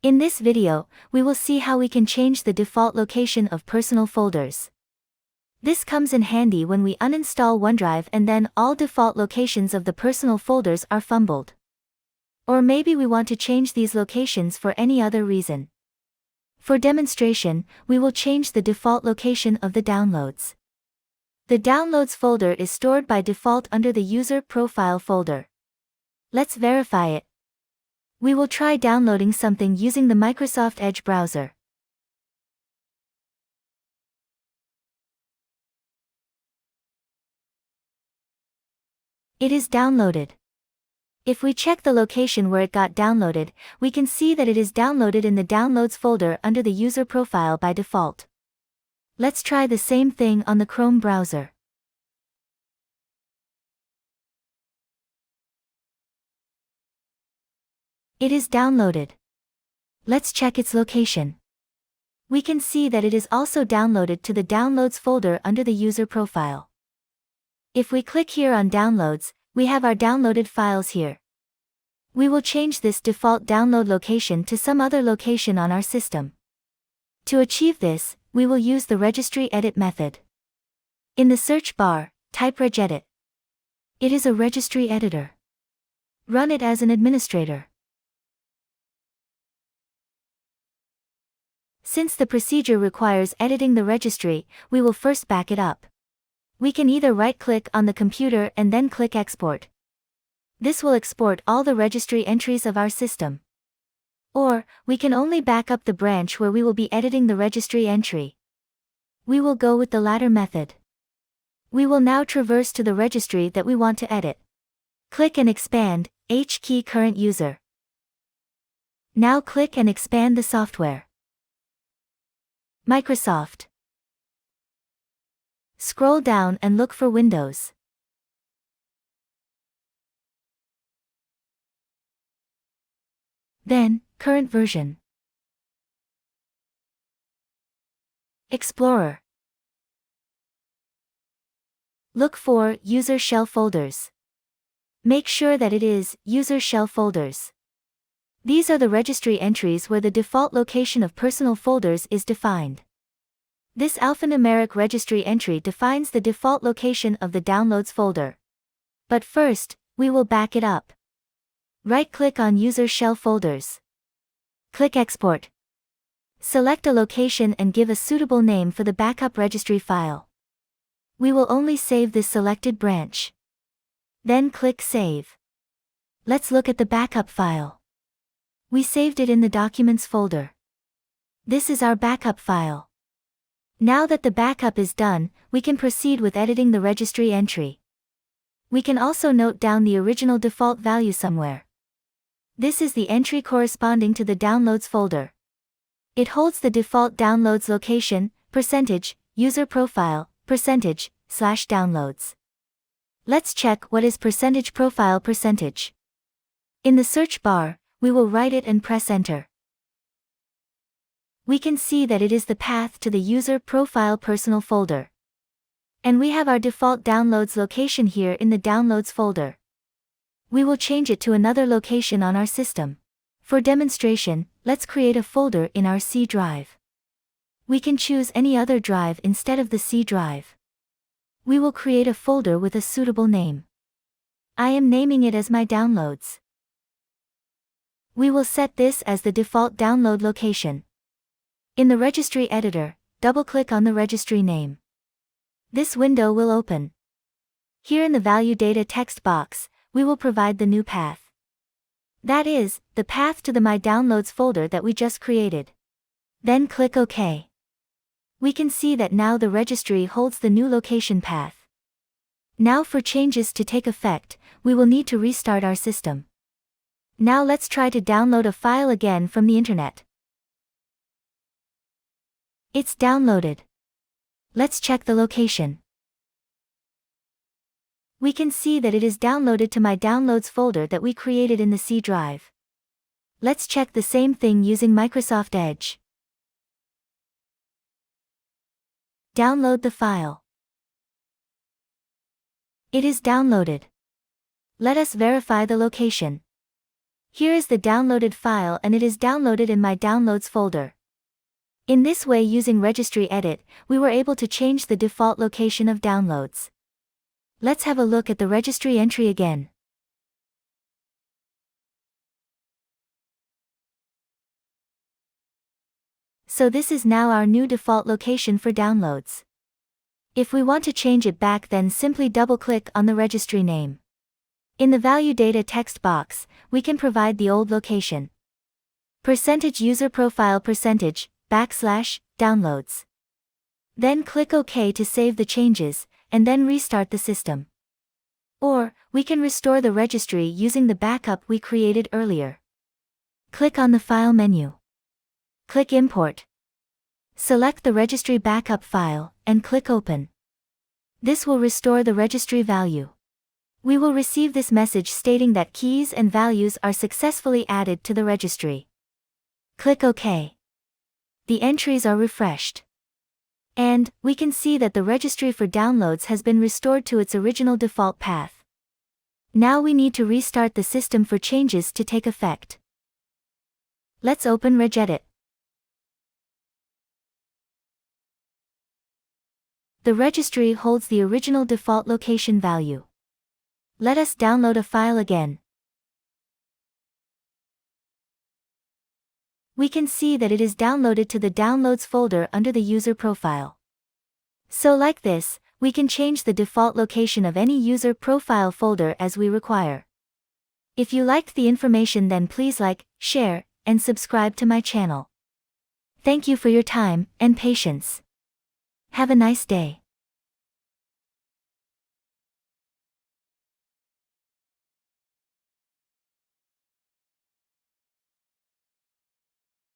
In this video, we will see how we can change the default location of personal folders. This comes in handy when we uninstall OneDrive and then all default locations of the personal folders are fumbled. Or maybe we want to change these locations for any other reason. For demonstration, we will change the default location of the downloads. The downloads folder is stored by default under the user profile folder. Let's verify it. We will try downloading something using the Microsoft Edge browser. It is downloaded. If we check the location where it got downloaded, we can see that it is downloaded in the Downloads folder under the user profile by default. Let's try the same thing on the Chrome browser. It is downloaded. Let's check its location. We can see that it is also downloaded to the Downloads folder under the user profile. If we click here on Downloads, we have our downloaded files here. We will change this default download location to some other location on our system. To achieve this, we will use the Registry Edit method. In the search bar, type regedit. It is a registry editor. Run it as an administrator. Since the procedure requires editing the registry, we will first back it up. We can either right-click on the computer and then click Export. This will export all the registry entries of our system. Or, we can only back up the branch where we will be editing the registry entry. We will go with the latter method. We will now traverse to the registry that we want to edit. Click and expand, H-key current user. Now click and expand the software. Microsoft. Scroll down and look for Windows. Then, CurrentVersion. Explorer. Look for User Shell folders. Make sure that it is User Shell folders. These are the registry entries where the default location of personal folders is defined. This alphanumeric registry entry defines the default location of the Downloads folder. But first, we will back it up. Right-click on User Shell folders. Click Export. Select a location and give a suitable name for the backup registry file. We will only save this selected branch. Then click Save. Let's look at the backup file. We saved it in the Documents folder. This is our backup file. Now that the backup is done, we can proceed with editing the registry entry. We can also note down the original default value somewhere. This is the entry corresponding to the Downloads folder. It holds the default downloads location, user profile, /downloads. Let's check what is %profile %. In the search bar, we will write it and press Enter. We can see that it is the path to the user profile personal folder. And we have our default downloads location here in the Downloads folder. We will change it to another location on our system. For demonstration, let's create a folder in our C drive. We can choose any other drive instead of the C drive. We will create a folder with a suitable name. I am naming it as My Downloads. We will set this as the default download location. In the registry editor, double-click on the registry name. This window will open. Here in the Value Data text box, we will provide the new path. That is, the path to the My Downloads folder that we just created. Then click OK. We can see that now the registry holds the new location path. Now for changes to take effect, we will need to restart our system. Now let's try to download a file again from the internet. It's downloaded. Let's check the location. We can see that it is downloaded to My Downloads folder that we created in the C drive. Let's check the same thing using Microsoft Edge. Download the file. It is downloaded. Let us verify the location. Here is the downloaded file and it is downloaded in my Downloads folder. In this way, using Registry Edit, we were able to change the default location of downloads. Let's have a look at the registry entry again. So this is now our new default location for downloads. If we want to change it back, then simply double-click on the registry name. In the Value Data text box, we can provide the old location. %user profile %downloads. Then click OK to save the changes, and then restart the system. Or, we can restore the registry using the backup we created earlier. Click on the File menu. Click Import. Select the registry backup file, and click Open. This will restore the registry value. We will receive this message stating that keys and values are successfully added to the registry. Click OK. The entries are refreshed. And, we can see that the registry for downloads has been restored to its original default path. Now we need to restart the system for changes to take effect. Let's open Regedit. The registry holds the original default location value. Let us download a file again. We can see that it is downloaded to the Downloads folder under the user profile. So like this, we can change the default location of any user profile folder as we require. If you liked the information, then please like, share, and subscribe to my channel. Thank you for your time and patience. Have a nice day.